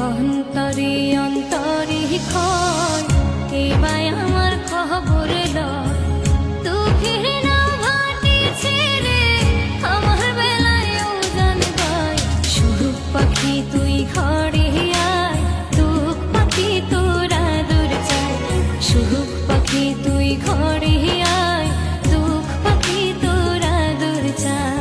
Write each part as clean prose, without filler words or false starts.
অন্তরে অন্তরে ক্ষয় এবার আমার খবর লয় দুঃখের নাও ভাটি ছেড়ে আমার বেলায় উজান গায় সুখ পাখি তুই ঘরে আয় দুঃখ পাখি তোরা দূর যায় সুখ পাখি তুই ঘরে আয় দুঃখ পাখি তোরা দূর যায়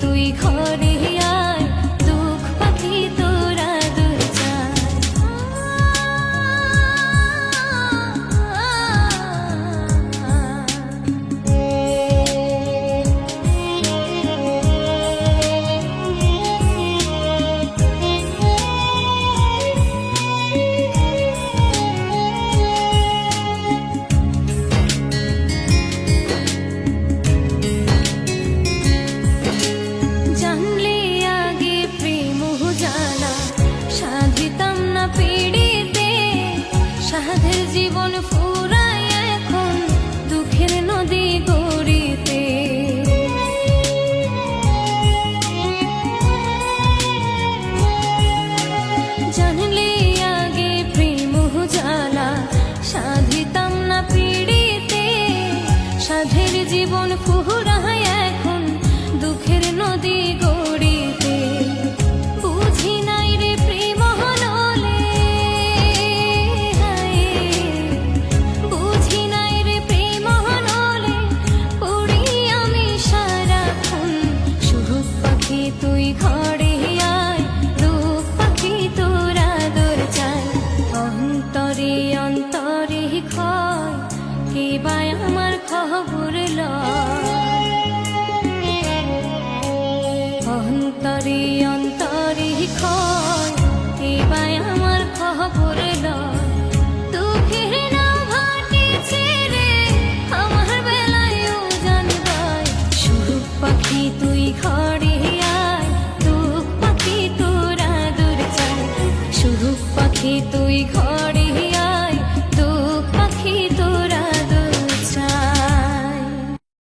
তুই ঘরে আয় দুঃখ পাখি তোরা দূর যায় সাধের জীবন ফুরায় এখন দুঃখের নদী গড়িতে জানলে আগে প্রেম জ্বালা সাধিতাম না পিড়িতে সাধের জীবন ফুরায় এখন দুঃখের নদী গড়িতে বুঝি নাই রে প্রেম তুই ঘরে আয় দুঃখ পাখি তোরা দূর যায় অন্তরে অন্তরে ক্ষয় এবার আমার খবর লয় অন্তরে অন্তরে ক্ষয় এবার আমার খবর লয় দুঃখের নাও ভাটি ছেড়ে আমার বেলায় উজান গায় সুখ পাখি তুই ঘরে পাখি তুই ঘর